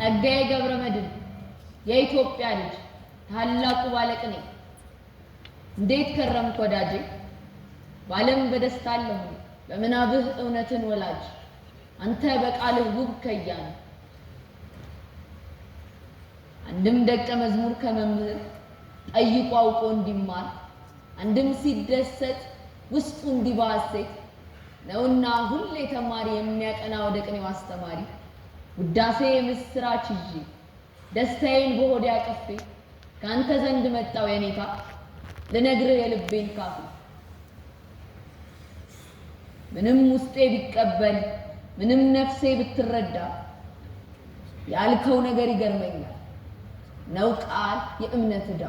ጸጋዬ ገብረመድህን የኢትዮጵያ ልጅ ታላቁ ባለቅኔ እንዴት ከረምክ ወዳጄ? ባለም በደስታ አለሁ በምናብህ እውነትን ወላጅ አንተ በቃልህ ውብ ከያን አንድም ደቀ መዝሙር ከመምህር ጠይቆ አውቆ እንዲማር አንድም ሲደሰት ውስጡ እንዲባሰት ነውና ሁሌ ተማሪ የሚያቀና ወደ ቅኔው አስተማሪ ውዳሴ ምስራች ይዤ ደስታዬን በሆዴ አቅፌ ካንተ ዘንድ መጣው የኔታ ልነግርህ የልቤን ካፍ ምንም ውስጤ ቢቀበል ምንም ነፍሴ ብትረዳ ያልከው ነገር ይገርመኛል ነው ቃል የእምነት ዕዳ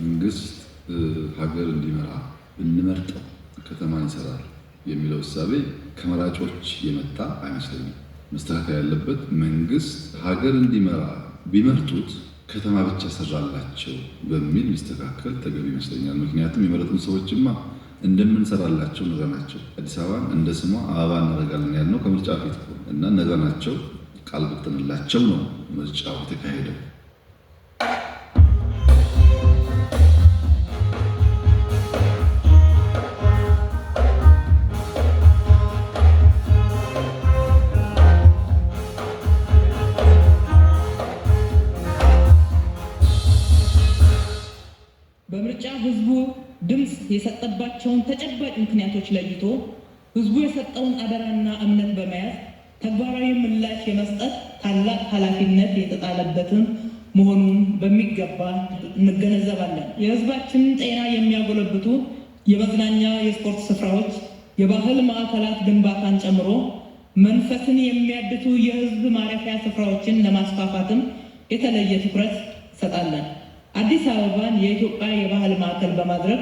መንግስት ሀገር እንዲመራ እንመርጠው ከተማን ይሰራል የሚለው እሳቤ ከመራጮች የመጣ አይመስለኝም። መስተካከል ያለበት መንግስት ሀገር እንዲመራ ቢመርጡት ከተማ ብቻ ሰራላቸው በሚል ቢስተካከል ተገቢ ይመስለኛል። ምክንያቱም የመረጡን ሰዎችማ እንደምንሰራላቸው ነገራቸው። አዲስ አበባን እንደ ስሟ አበባ እናደርጋለን ያልነው ከምርጫ ፊት እና ነገራቸው ቃል ገብተንላቸው ነው ምርጫው የተካሄደው። በምርጫ ህዝቡ ድምጽ የሰጠባቸውን ተጨባጭ ምክንያቶች ለይቶ ህዝቡ የሰጠውን አደራና እምነት በመያዝ ተግባራዊ ምላሽ የመስጠት ታላቅ ኃላፊነት የተጣለበትን መሆኑን በሚገባ እንገነዘባለን። የህዝባችንን ጤና የሚያጎለብቱ የመዝናኛ የስፖርት ስፍራዎች፣ የባህል ማዕከላት ግንባታን ጨምሮ መንፈስን የሚያድሱ የህዝብ ማረፊያ ስፍራዎችን ለማስፋፋትም የተለየ ትኩረት እንሰጣለን። አዲስ አበባን የኢትዮጵያ የባህል ማዕከል በማድረግ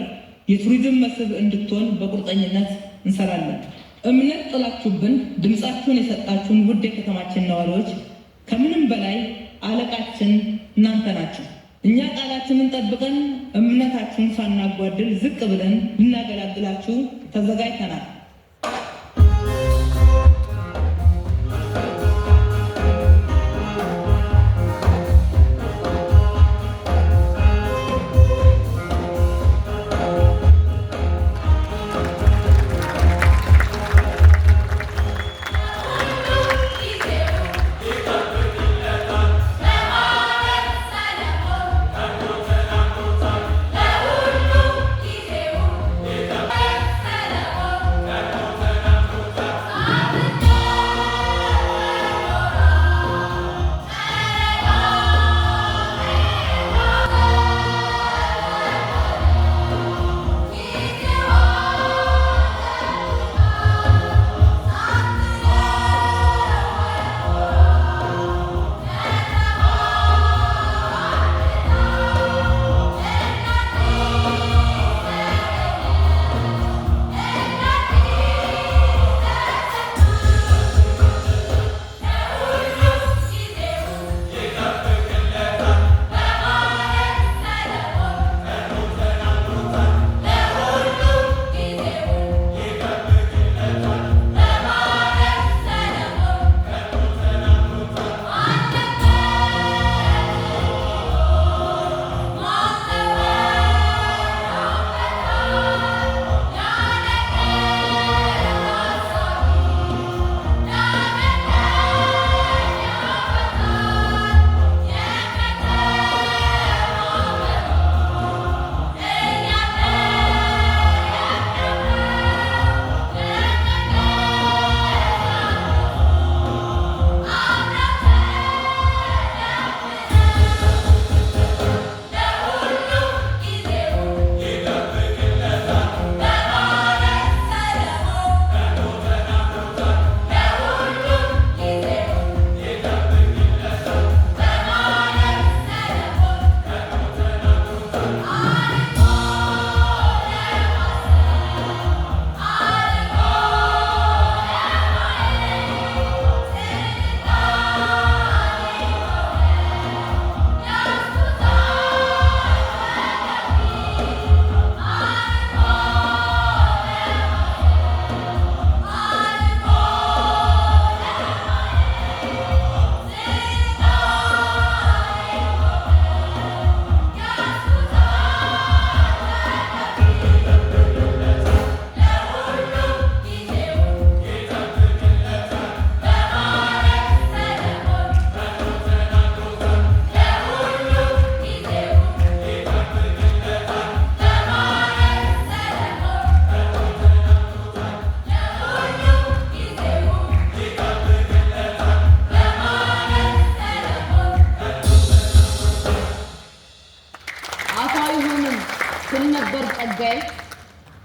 የቱሪዝም መስህብ እንድትሆን በቁርጠኝነት እንሰራለን። እምነት ጥላችሁብን ድምፃችሁን የሰጣችሁን ውድ የከተማችን ነዋሪዎች ከምንም በላይ አለቃችን እናንተ ናችሁ። እኛ ቃላችንን ጠብቀን እምነታችሁን ሳናጓድል ዝቅ ብለን ልናገለግላችሁ ተዘጋጅተናል።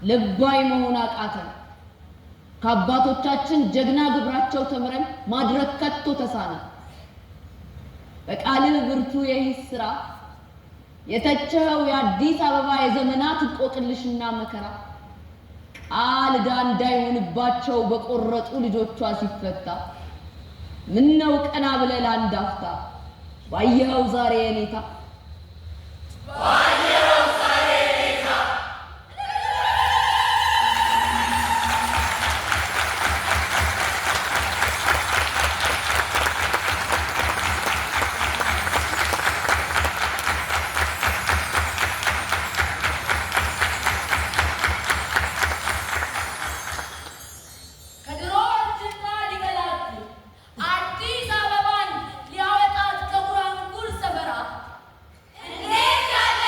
ልባይ መሆን አቃተን። ከአባቶቻችን ጀግና ግብራቸው ተምረን ማድረግ ከቶ ተሳነን። በቃልህ ብርቱ የሂስ ስራ የተቸኸው የአዲስ አበባ የዘመናት እንቆቅልሽና መከራ ቃል ዕዳ እንዳይሆንባቸው በቆረጡ ልጆቿ ሲፈታ ምነው ቀና ብለህ ለአንድ አፍታ ባየኸው ዛሬ የኔታ አዲስ አበባን ሊያወጣት ከጉራንጉር ሰፈራ እንዴት ያለ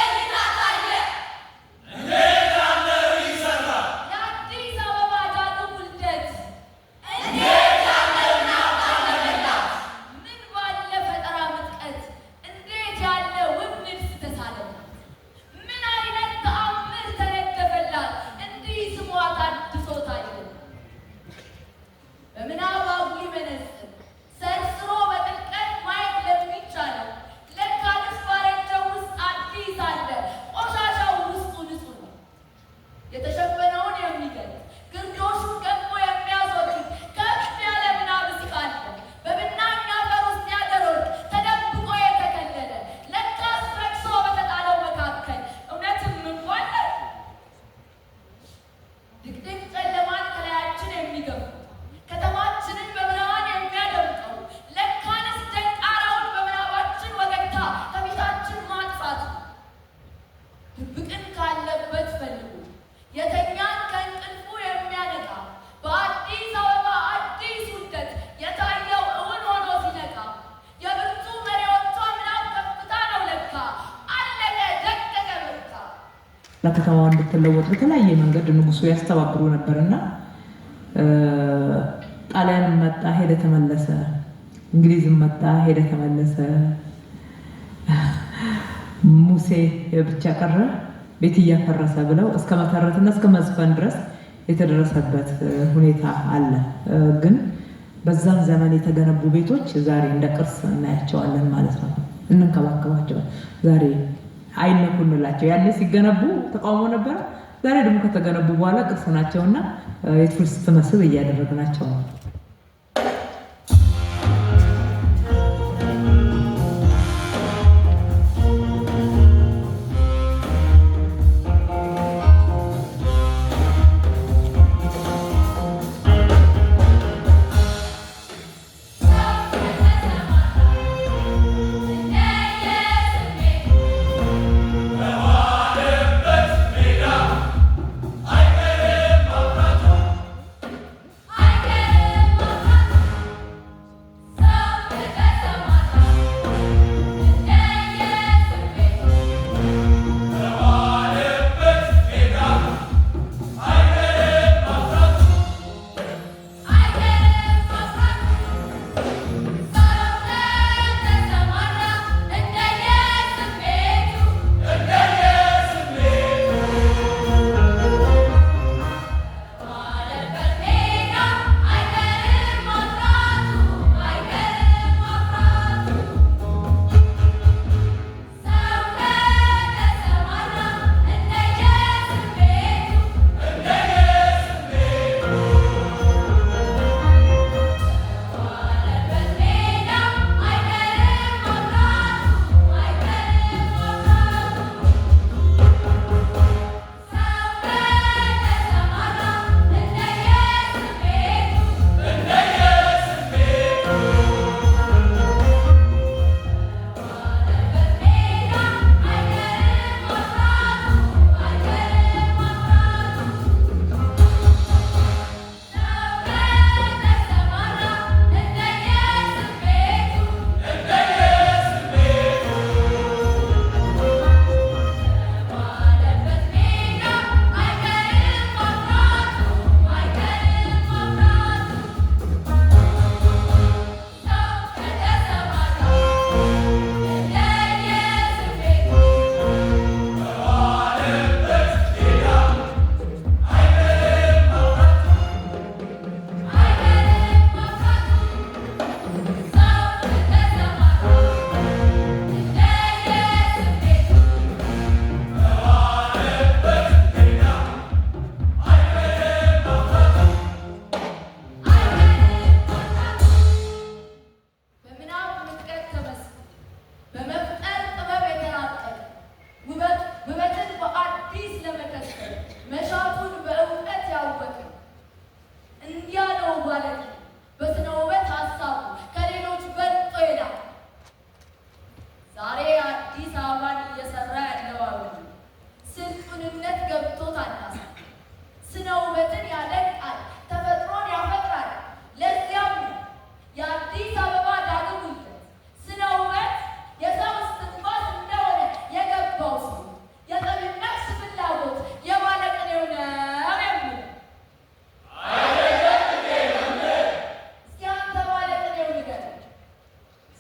ለከተማዋ እንድትለወጥ በተለያየ መንገድ ንጉሱ ያስተባብሩ ነበርና ጣሊያንም መጣ ሄደ ተመለሰ፣ እንግሊዝም መጣ ሄደ ተመለሰ፣ ሙሴ ብቻ ቀረ ቤት እያፈረሰ ብለው እስከ መተረትና እስከ መዝፈን ድረስ የተደረሰበት ሁኔታ አለ። ግን በዛን ዘመን የተገነቡ ቤቶች ዛሬ እንደ ቅርስ እናያቸዋለን ማለት ነው። እንንከባከባቸው፣ ዛሬ አይነኩ እንላቸው። ያኔ ሲገነቡ ተቃውሞ ነበረ። ዛሬ ደግሞ ከተገነቡ በኋላ ቅርስ ናቸውና የቱሪስት መስህብ እያደረግናቸው ነው።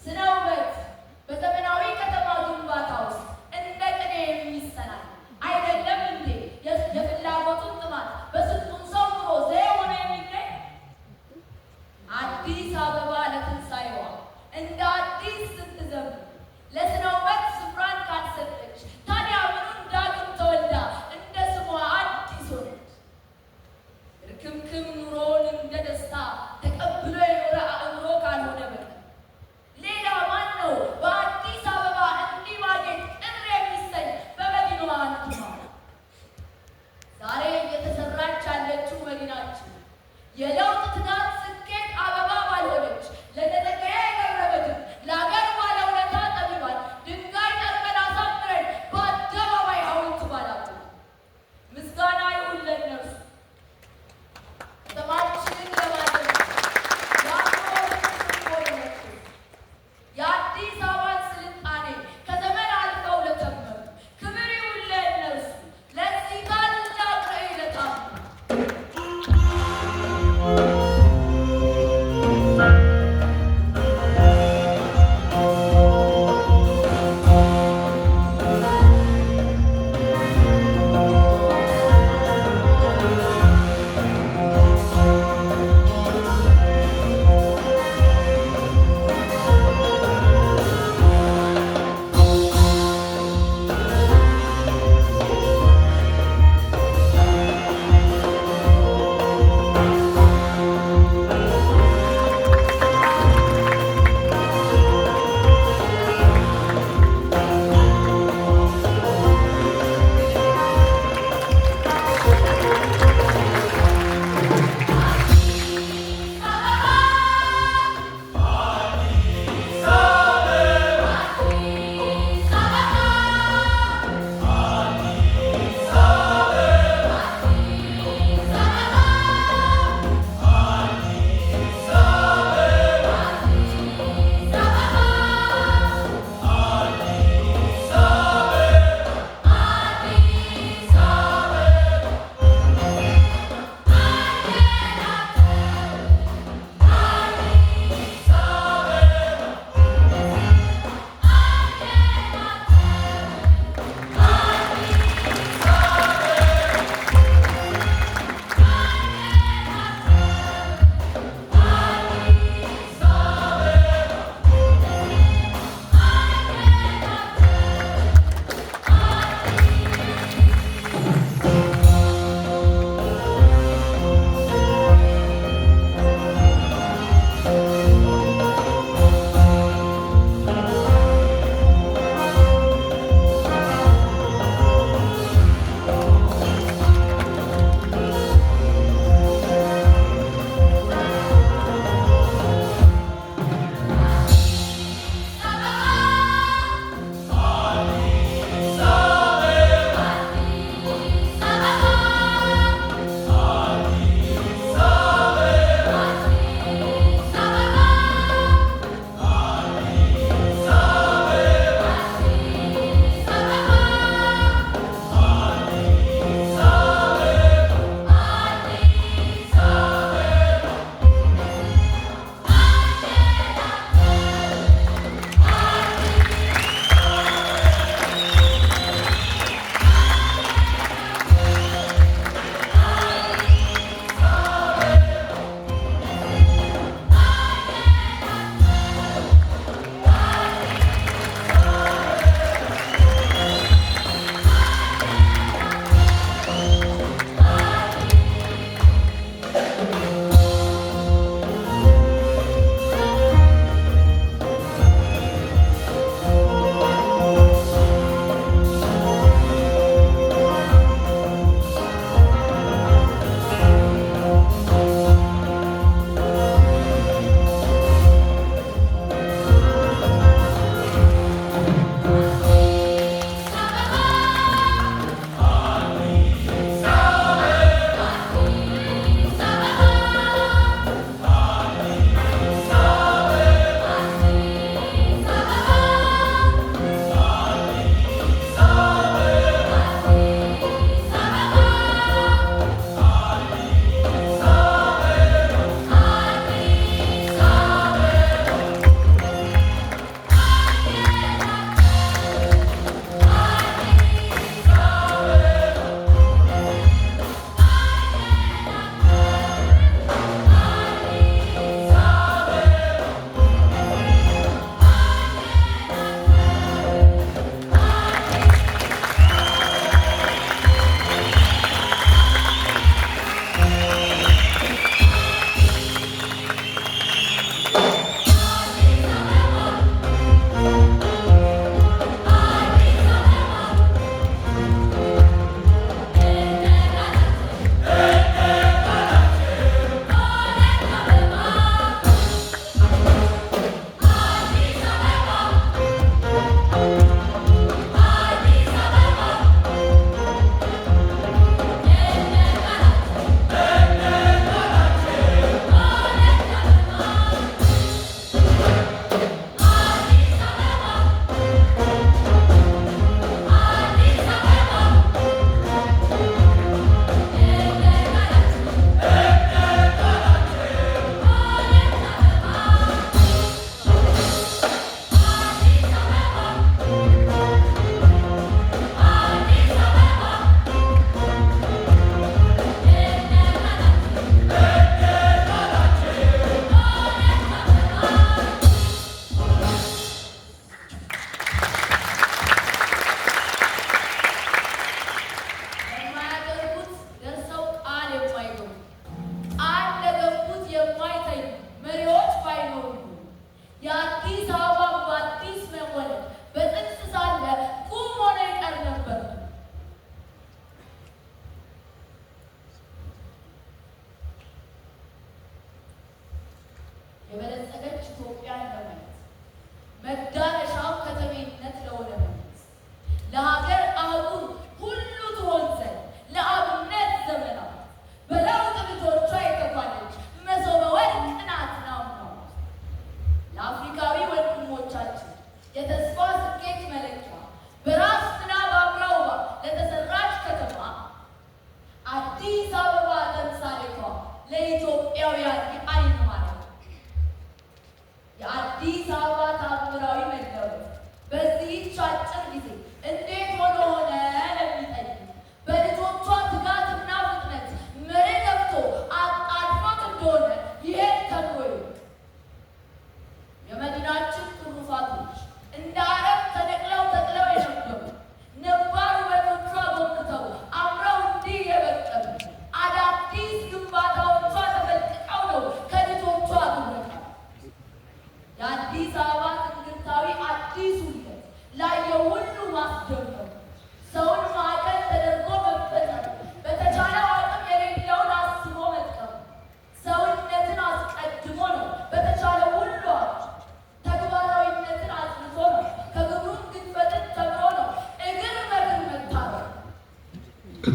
ስነ ውበት በዘመናዊ ከተማ ግንባታ ውስጥ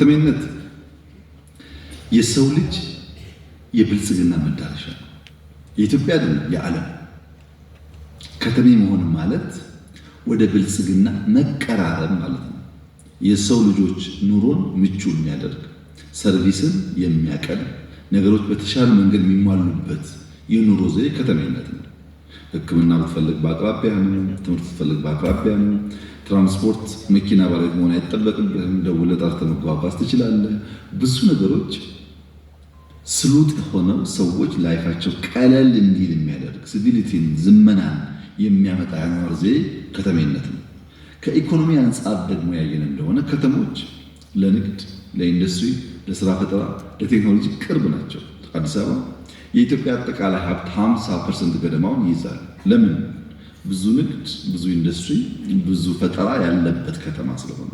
ከተሜነት የሰው ልጅ የብልጽግና መዳረሻ ነው። የኢትዮጵያ አይደለም የዓለም። ከተሜ መሆን ማለት ወደ ብልጽግና መቀራረብ ማለት ነው። የሰው ልጆች ኑሮን ምቹ የሚያደርግ ሰርቪስን የሚያቀል ነገሮች በተሻለ መንገድ የሚሟሉበት የኑሮ ዘዬ ከተሜነት ነው። ሕክምና ብትፈልግ በአቅራቢያ ነው። ትምህርት ብትፈልግ በአቅራቢያ ነው። ትራንስፖርት መኪና ባለቤት መሆን አይጠበቅብህም። ደውለህ ጠርተህ መጓጓዝ ትችላለህ። ብዙ ነገሮች ስሉጥ የሆነው ሰዎች ላይፋቸው ቀለል እንዲል የሚያደርግ ሲቪሊቲን፣ ዝመናን የሚያመጣ ያኗር ዘዬ ከተሜነት ነው። ከኢኮኖሚ አንጻር ደግሞ ያየን እንደሆነ ከተሞች ለንግድ፣ ለኢንዱስትሪ፣ ለስራ ፈጠራ፣ ለቴክኖሎጂ ቅርብ ናቸው። አዲስ አበባ የኢትዮጵያ አጠቃላይ ሀብት 50% ገደማውን ይይዛል። ለምን? ብዙ ንግድ፣ ብዙ ኢንዱስትሪ፣ ብዙ ፈጠራ ያለበት ከተማ ስለሆነ።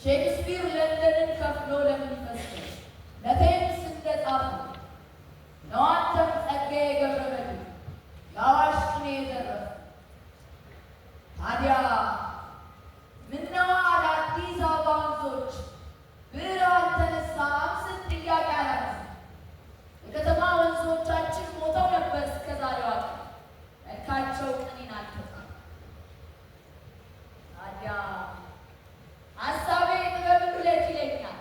ሼክስፒር ለንደንን ከፍሎ ለሚመስል ለቴምስ እንደጻፈ ነው። አንተም ጸጋዬ ገብረመድኅን የአዋሽ ቅኔ የዘረፈ ታዲያ ምነው አዳዲስ አበባ ወንዞች ብዕር አልተነሳም ስንት ጥያቄ አላነሳ። የከተማ ወንዞቻችን ሞተው ነበር እስከ ዛሬዋ ቀን መልካቸው ቅኔን አልተጻፈም። ታዲያ ሀሳቤ ጥበብ ብለሽ ይለኛል፣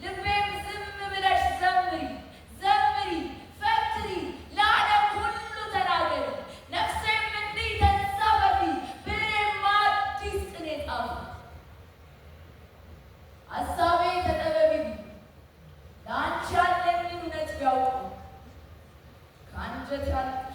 ልቤም ዝም ብለሽ ዘምሪ ዘምሪ ፈትሪ፣ ለዓለም ሁሉ ተናገሪ፣ ነፍሴም እንዲህ ተንሳፈፊ፣ ብዕሬም አዲስ ቅኔ ጻፊ። ሀሳቤ ተጠበቢ ለአንቺ ያለኝን እውነት ቢያውቁ ከአንጀት ያልቅ